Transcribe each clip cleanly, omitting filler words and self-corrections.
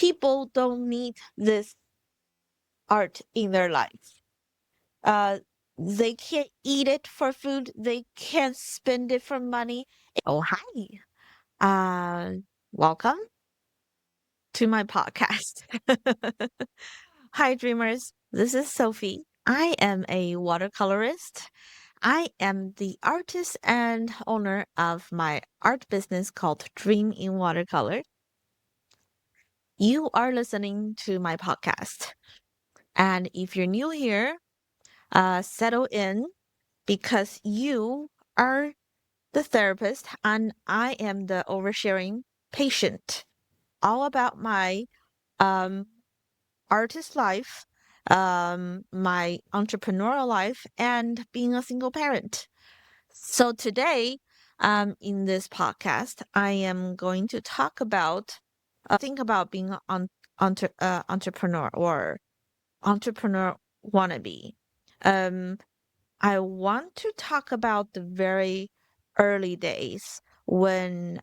people don't need this art in their life. Uh, they can't eat it for food. They can't spend it for money. Oh, hi. Welcome to my podcast. Hi, dreamers. This is Sophie. I am a watercolorist. I am the artist and owner of my art business called Dream In Watercolor. You are listening to my podcast. And if you're new here, settle in because you are the therapist and I am the oversharing patient. All about my um, artist life, my entrepreneurial life, and being a single parent. So today, in this podcast, I am going to talk about think about being an entrepreneur or entrepreneur wannabe. Um, I want to talk about the very early days when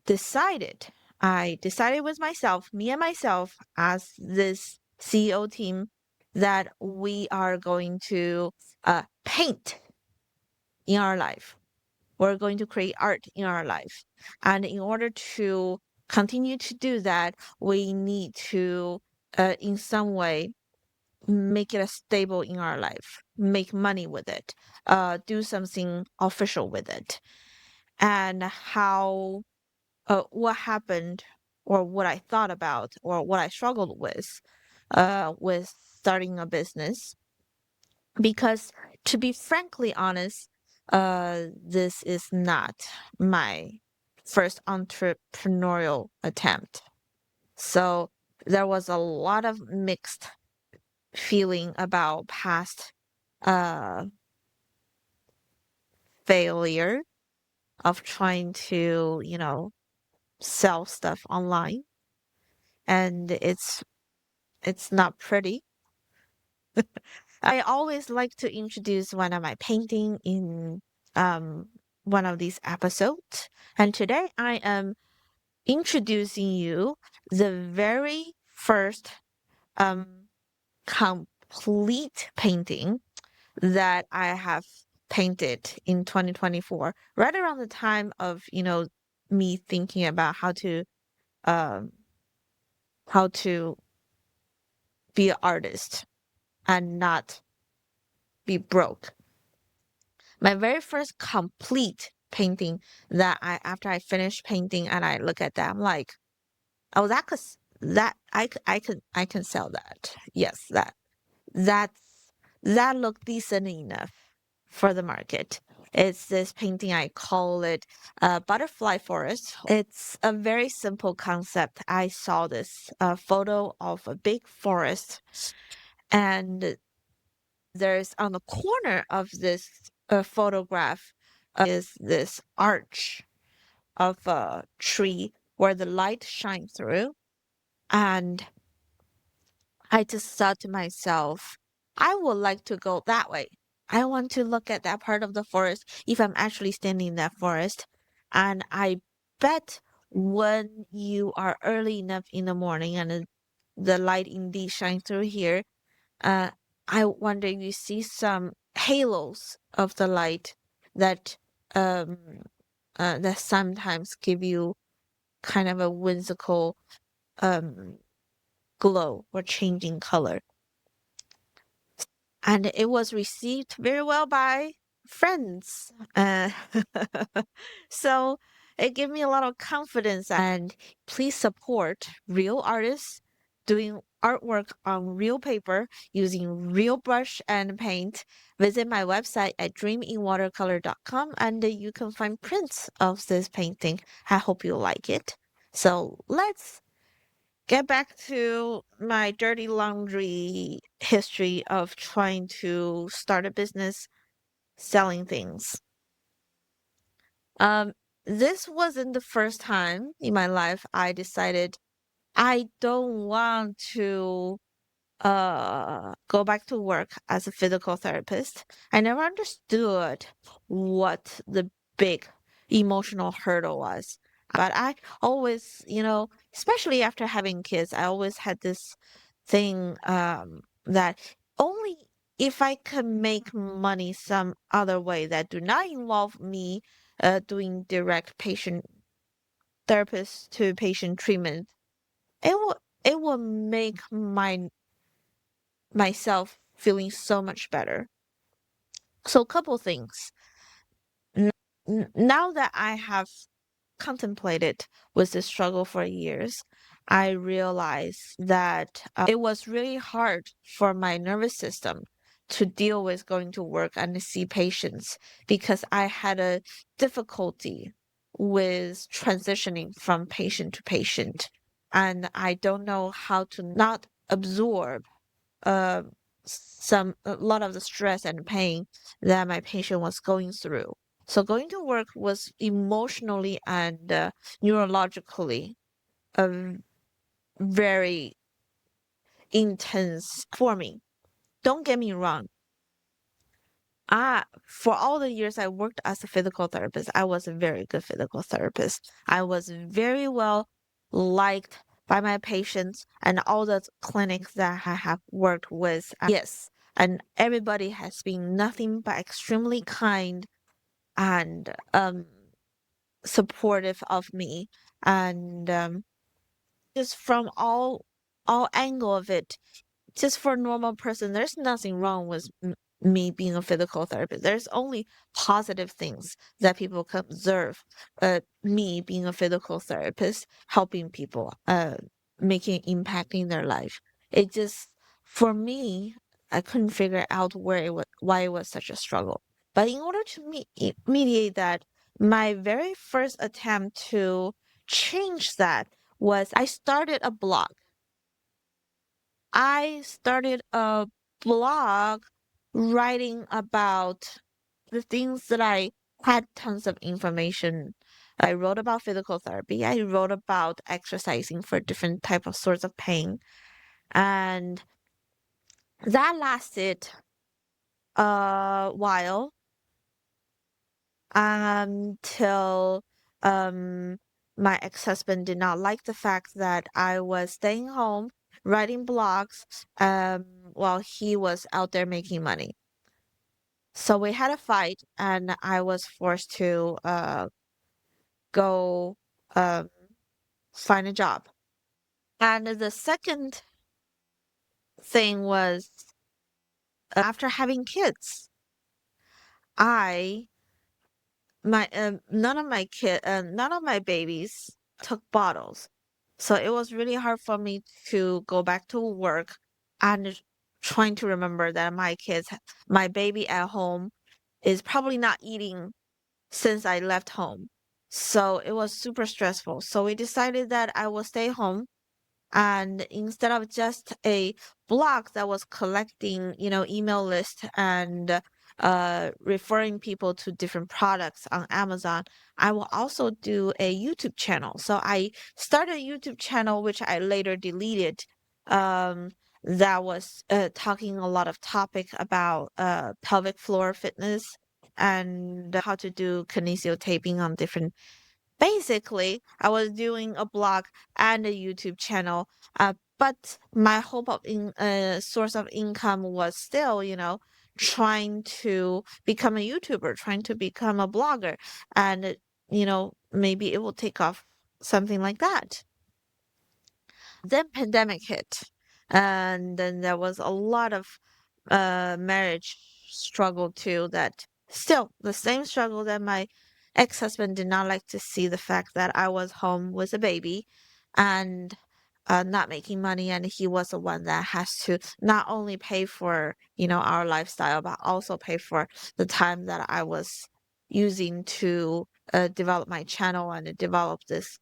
decided, I decided with myself, me and myself, as this CEO team, that we are going to paint in our life. We're going to create art in our life. And in order to continue to do that, we need to, in some way, make it a stable in our life, make money with it, do something official with it. And what happened or what I thought about or what I struggled with starting a business. Because to be frankly honest, this is not my first entrepreneurial attempt. So there was a lot of mixed feeling about past uh failure of trying to, sell stuff online. And it's not pretty. I always like to introduce one of my painting in um one of these episodes. And today I am introducing you the very first um complete painting that I have painted in 2024, right around the time of, me thinking about um how to be an artist and not be broke. My very first complete painting that after I finished painting and I look at that, I'm like, oh, I can sell that. Yes, that's, that looked decent enough for the market. It's this painting, I call it Butterfly Forest. It's a very simple concept. I saw this photo of a big forest, and there's on the corner of this photograph is this arch of a tree where the light shines through. And I just thought to myself, I would like to go that way. I want to look at that part of the forest if I'm actually standing in that forest. And I bet when you are early enough in the morning and the light indeed shines through here, uh, I wonder if you see some halos of the light that um that sometimes give you kind of a whimsical um glow or changing color. And it was received very well by friends. So it gave me a lot of confidence. And please support real artists doing artwork on real paper using real brush and paint. Visit my website at dreaminwatercolor.com and you can find prints of this painting. I hope you like it. So let's get back to my dirty laundry history of trying to start a business selling things. Um, this wasn't the first time in my life I decided I don't want to go back to work as a physical therapist. I never understood what the big emotional hurdle was. But I always, especially after having kids, I always had this thing that only if I can make money some other way that do not involve me doing direct patient therapist to patient treatment, it will make myself feeling so much better. So, couple things. Now that I have contemplated with this struggle for years, I realized that it was really hard for my nervous system to deal with going to work and to see patients because I had a difficulty with transitioning from patient to patient. And I don't know how to not absorb uh, a lot of the stress and pain that my patient was going through. So going to work was emotionally and neurologically a very intense for me. Don't get me wrong. For all the years I worked as a physical therapist, I was a very good physical therapist. I was very well liked by my patients and all the clinics that I have worked with. Yes, and everybody has been nothing but extremely kind and supportive of me. And just from all angle of it, just for a normal person, there's nothing wrong with me being a physical therapist. There's only positive things that people can observe. Me being a physical therapist, helping people, making impact in their life. It just, for me, I couldn't figure out why it was such a struggle. But in order to mediate that, my very first attempt to change that was I started a blog. I started a blog writing about the things that I had tons of information. I wrote about physical therapy. I wrote about exercising for different type of sorts of pain. And that lasted a while until um my ex-husband did not like the fact that I was staying home writing blogs while he was out there making money. So we had a fight and I was forced to go um find a job. And the second thing was after having kids, I my none of my babies took bottles, so it was really hard for me to go back to work and trying to remember that my baby at home is probably not eating since I left home. So it was super stressful. So we decided that I will stay home and instead of just a blog that was collecting, email list and referring people to different products on Amazon, I will also do a YouTube channel. So I started a YouTube channel, which I later deleted. Um, that was talking a lot of topic about pelvic floor fitness and how to do kinesio taping on different. Basically, I was doing a blog and a YouTube channel, but my hope of source of income was still, trying to become a YouTuber, trying to become a blogger, and maybe it will take off something like that. Then pandemic hit, and then there was a lot of marriage struggle too. That still the same struggle that my ex-husband did not like to see the fact that I was home with a baby, and not making money, and he was the one that has to not only pay for our lifestyle, but also pay for the time that I was using to develop my channel and develop this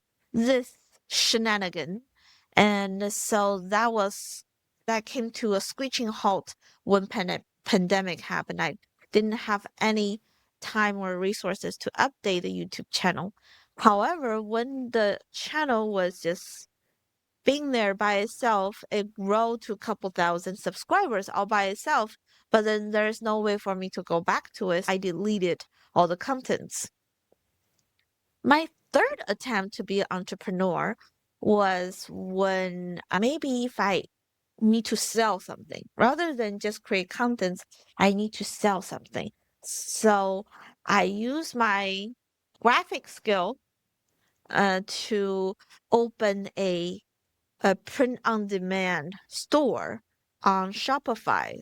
shenanigan. And so that came to a screeching halt when pandemic happened. I didn't have any time or resources to update the YouTube channel. However, when the channel was just being there by itself, it grew to a couple thousand subscribers all by itself. But then there's no way for me to go back to it. I deleted all the contents. My third attempt to be an entrepreneur was when maybe if I need to sell something rather than just create contents, I need to sell something. So I use my graphic skill to open a print on demand store on Shopify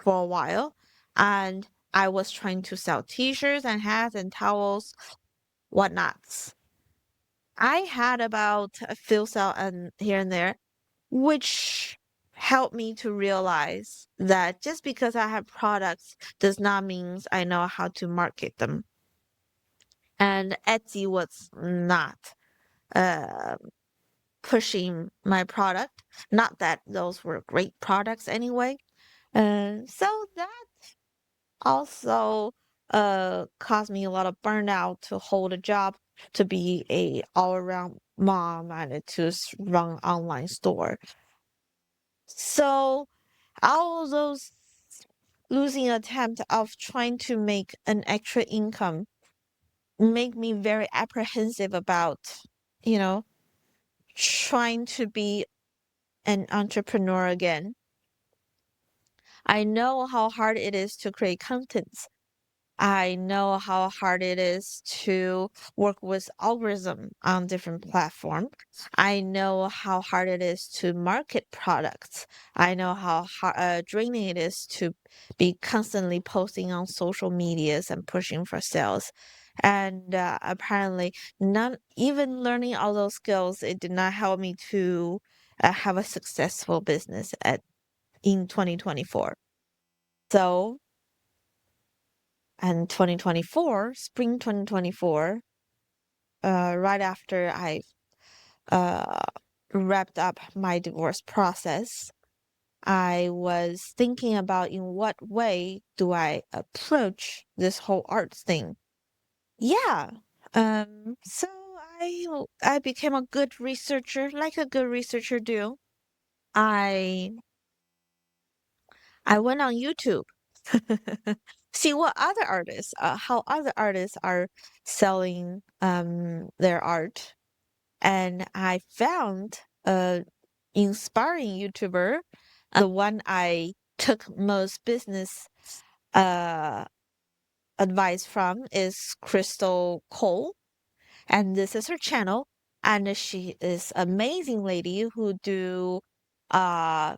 for a while. And I was trying to sell t-shirts and hats and towels, whatnots. I had about a few sell and here and there, which helped me to realize that just because I have products does not mean I know how to market them. And Etsy was not uh, pushing my product. Not that those were great products anyway. So that also caused me a lot of burnout to hold a job, to be a all-around mom and to run online store. So all those losing attempt of trying to make an extra income make me very apprehensive about, you know, trying to be an entrepreneur again. I know how hard it is to create content. I know how hard it is to work with algorithm on different platforms. I know how hard it is to market products. I know how draining it is to be constantly posting on social medias and pushing for sales. And apparently, not even learning all those skills, it did not help me to have a successful business in 2024. So and 2024, spring 2024, right after I uh, wrapped up my divorce process, I was thinking about in what way do I approach this whole art thing. Yeah. So I became a good researcher, like a good researcher do. I I went on YouTube, see what other artists, how other artists are selling their art, and I found a inspiring YouTuber. The one I took most business uh advice from is Crystal Cole, and this is her channel, and she is amazing lady who do uh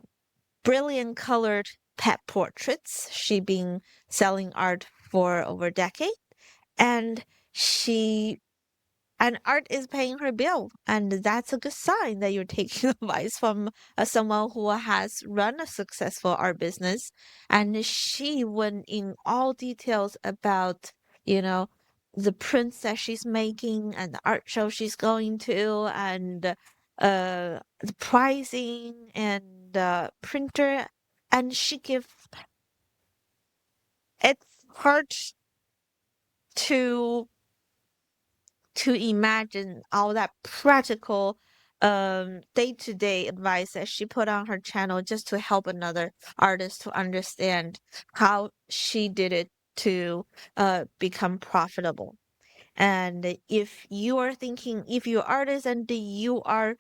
brilliant colored pet portraits. She been selling art for over a decade, and she and art is paying her bill, and that's a good sign that you're taking advice from someone who has run a successful art business. And she went in all details about, you know, the prints that she's making and the art show she's going to, and the pricing and printer. And she gives, it's hard to imagine all that practical day-to-day advice that she put on her channel just to help another artist to understand how she did it to become profitable. And if you are thinking, if you're artist and you are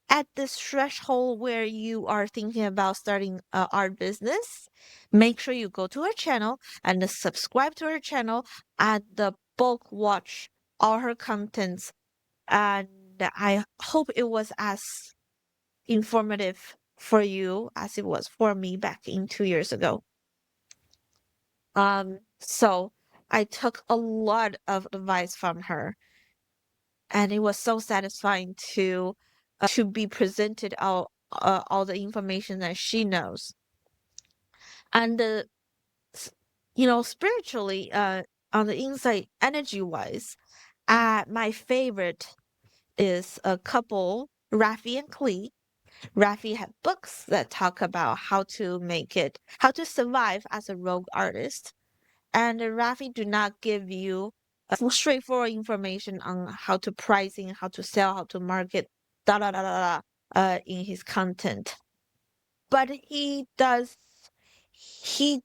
at this threshold where you are thinking about starting a art business, make sure you go to her channel and subscribe to her channel and the bulk watch all her contents. And I hope it was as informative for you as it was for me back in 2 years ago. So I took a lot of advice from her, and it was so satisfying to be presented all the information that she knows. And s- spiritually, on the inside, energy wise, my favorite is a couple, Rafi and Klee. Rafi had books that talk about how to survive as a rogue artist. And Rafi do not give you straightforward information on how to pricing, how to sell, how to market, da da da da da, in his content. But he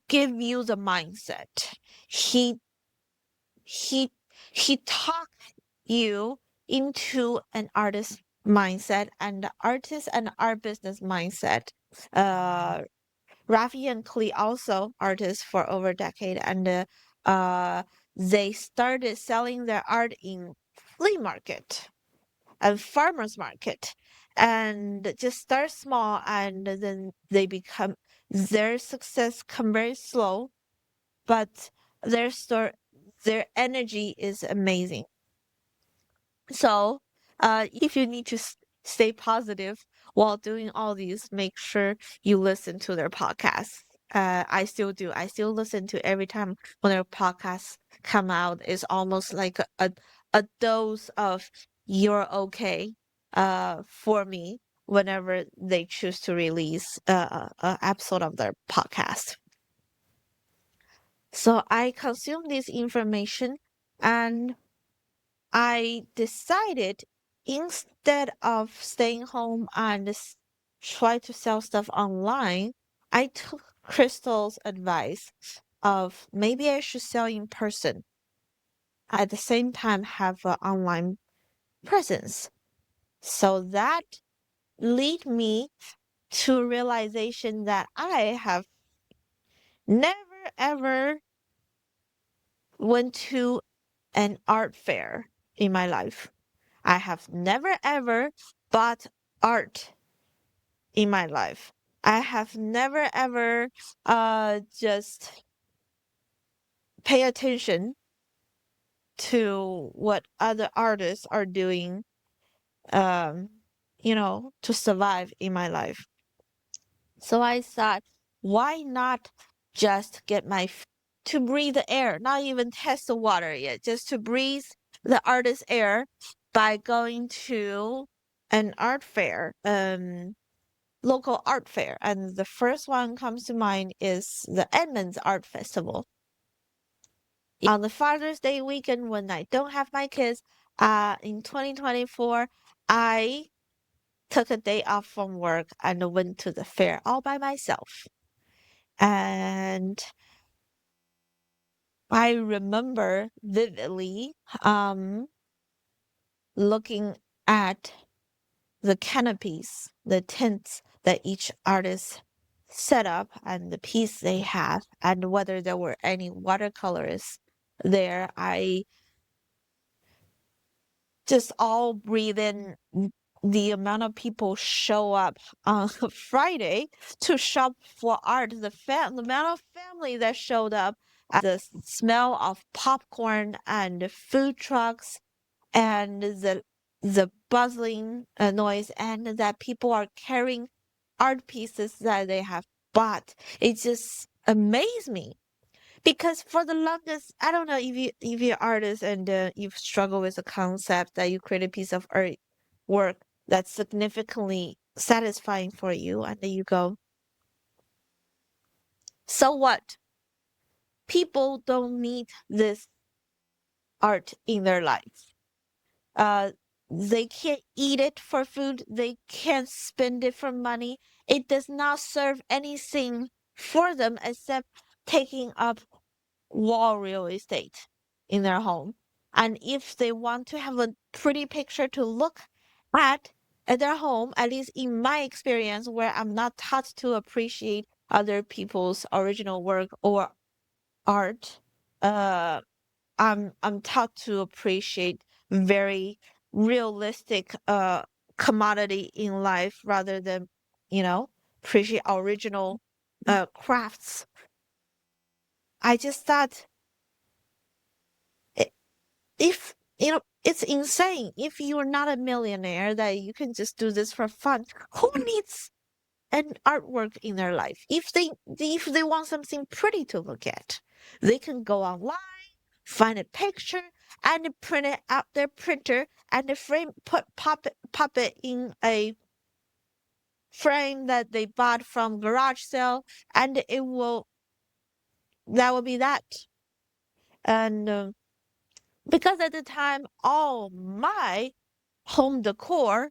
give you the mindset. He he he talk you into an artist mindset and the artist and art business mindset. Uh, Rafi and Klee also artists for over a decade, and uh, they started selling their art in flea market and farmers market, and just start small, and then they become their success come very slow, but their store their energy is amazing. So, if you need to stay positive while doing all these, make sure you listen to their podcasts. I still do. I still listen to every time when their podcasts come out. It's almost like a dose of "you're okay" for me whenever they choose to release a episode of their podcast. So I consume this information, and I decided, instead of staying home and try to sell stuff online, I took Crystal's advice of maybe I should sell in person, at the same time have an online presence. So that lead me to realization that I have never ever went to an art fair in my life. I have never ever bought art in my life. I have never ever just pay attention to what other artists are doing, um to survive in my life. So I thought, why not just get to breathe the air, not even test the water yet, just to breathe the artist air by going to an art fair, local art fair. And the first one comes to mind is the Edmonds Art Festival. On the Father's Day weekend, when I don't have my kids, in 2024, I took a day off from work and went to the fair all by myself. And I remember vividly looking at the canopies, the tents that each artist set up and the piece they have, and whether there were any watercolors there. I just all breathe in the amount of people show up on Friday to shop for art, the amount of family that showed up, the smell of popcorn and food trucks, and the buzzing noise, and that people are carrying art pieces that they have bought. It just amazed me, because for the longest, I don't know if you're artist and you've struggled with a concept that you create a piece of art work that's significantly satisfying for you, and then you go, so what? People don't need this art in their life. Uh, they can't eat it for food. They can't spend it for money. It does not serve anything for them except taking up wall real estate in their home. And if they want to have a pretty picture to look at their home, at least in my experience, where I'm not taught to appreciate other people's original work or art, uh, I'm taught to appreciate very realistic commodity in life, rather than, you know, appreciate original crafts. I just thought, if it's insane if you're not a millionaire that you can just do this for fun. Who needs an artwork in their life? If they want something pretty to look at, they can go online, find a picture, and print it out their printer, and the frame pop it in a frame that they bought from garage sale, and that will be that. And because at the time, all my home decor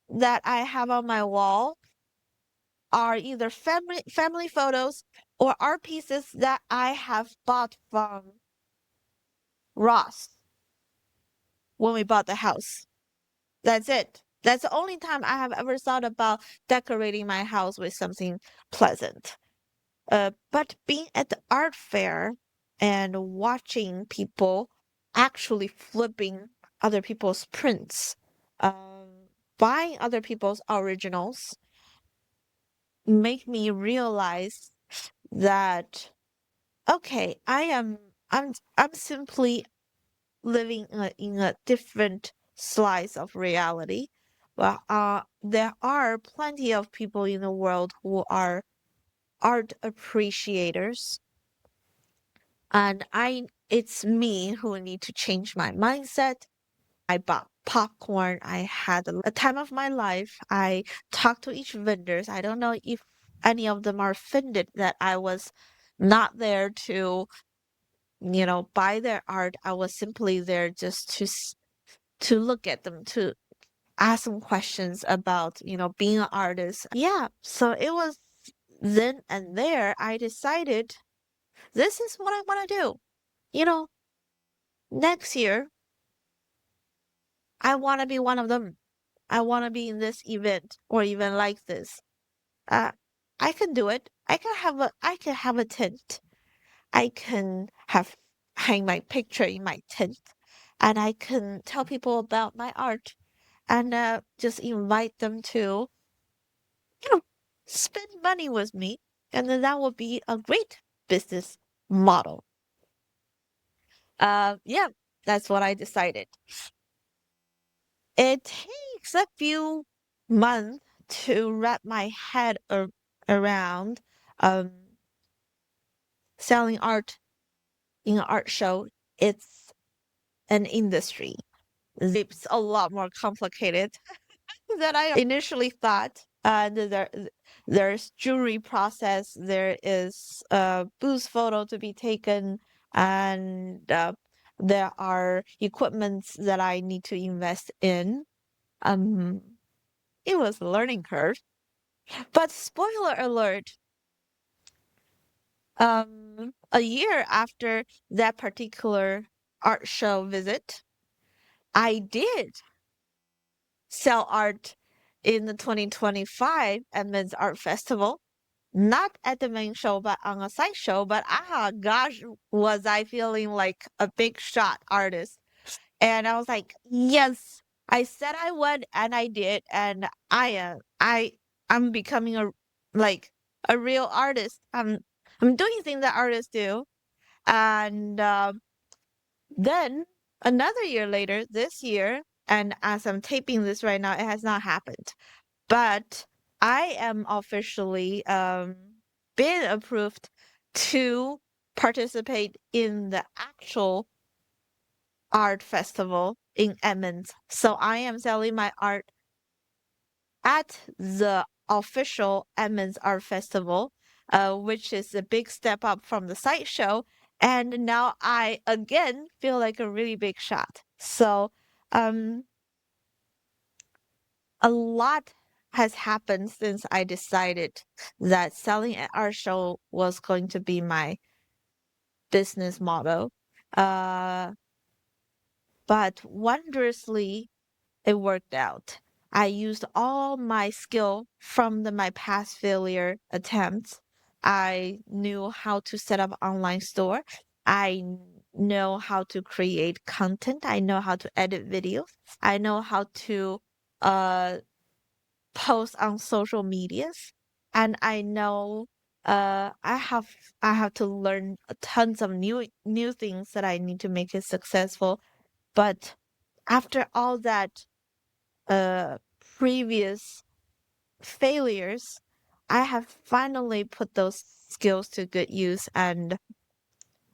that I have on my wall are either family photos or art pieces that I have bought from Ross. when we bought the house. That's it. That's the only time I have ever thought about decorating my house with something pleasant. But being at the art fair and watching people actually flipping other people's prints, buying other people's originals, make me realize that okay, I'm simply living in a different slice of reality. But there are plenty of people in the world who are art appreciators, and it's me who need to change my mindset. I bought popcorn. I had a time of my life. I talked to each vendors. I don't know if any of them are offended that I was not there to, buy their art. I was simply there just to look at them, to ask some questions about, being an artist. Yeah, so it was then and there I decided this is what I want to do. You know, next year I want to be one of them. I want to be in this event or even like this. Uh, I can do it. I can have a tent. I can have hang my picture in my tent, and I can tell people about my art and just invite them to, you know, spend money with me, and then that would be a great business model. Yeah, that's what I decided. It takes a few months to wrap my head around um, selling art in an art show. It's an industry. It's a lot more complicated than I initially thought. There's jewelry process, there is a booth photo to be taken, and there are equipments that I need to invest in. Um, it was a learning curve. But spoiler alert, a year after that particular art show visit, I did sell art in the 2025 Edmonds Art Festival. Not at the main show, but on a side show. But gosh, was I feeling like a big shot artist. And I was like, yes, I said I would, and I did. And I'm becoming like a real artist. I'm doing things that artists do. And then another year later, this year, and as I'm taping this right now, it has not happened. But I am officially been approved to participate in the actual art festival in Edmonds. So I am selling my art at the official Edmonds Art Festival, which is a big step up from the site show. And now I again feel like a really big shot. So um, a lot has happened since I decided that selling at art show was going to be my business model. Uh, but wondrously, it worked out. I used all my skill from my past failure attempts. I knew how to set up online store. Know how to create content. I know how to edit videos. I know how to uh post on social medias, and I know I have to learn tons of new things that I need to make it successful. But after all that uh previous failures, I have finally put those skills to good use, and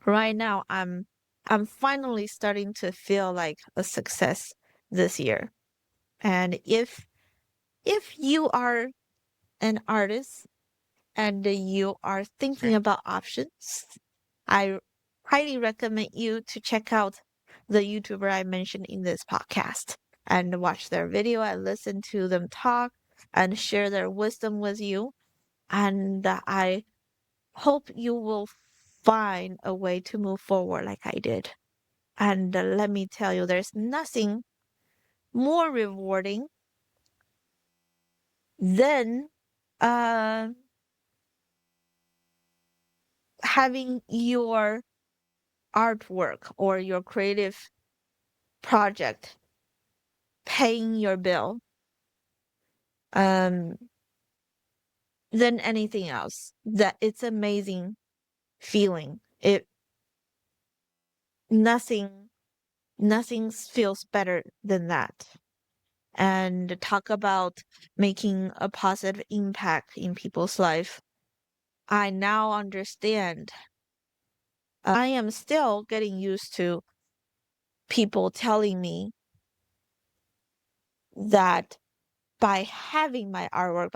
right now I'm finally starting to feel like a success this year. And if you are an artist and you are thinking about options, I highly recommend you to check out the YouTuber I mentioned in this podcast and watch their video and listen to them talk and share their wisdom with you. And I hope you will find a way to move forward like I did. And let me tell you, there's nothing more rewarding than uh, having your artwork or your creative project paying your bill um, than anything else. That it's amazing feeling. It nothing nothing feels better than that. And talk about making a positive impact in people's life. I now understand. I am still getting used to people telling me that by having my artwork,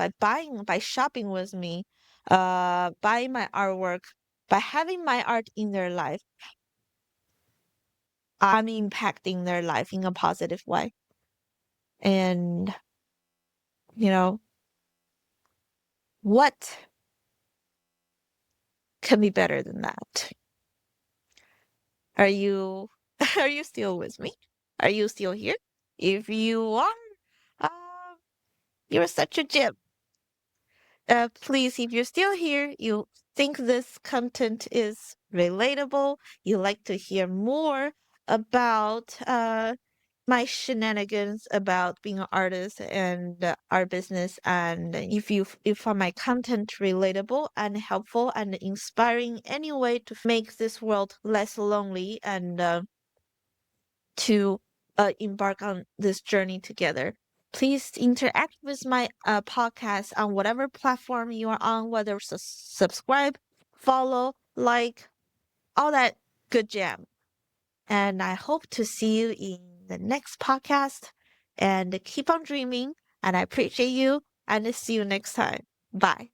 by shopping with me, buying my artwork, by having my art in their life, I'm impacting their life in a positive way. And, you know, what can be better than that? Are you are you still with me? Are you still here? If you are, uh, you're such a gem. Please, if you're still here, you think this content is relatable, you like to hear more about my shenanigans about being an artist and our business, and if you find my content relatable and helpful and inspiring anyway to make this world less lonely and to embark on this journey together. Please interact with my podcast on whatever platform you are on, whether subscribe, follow, like, all that good jam. And I hope to see you in the next podcast. And keep on dreaming. And I appreciate you. And see you next time. Bye.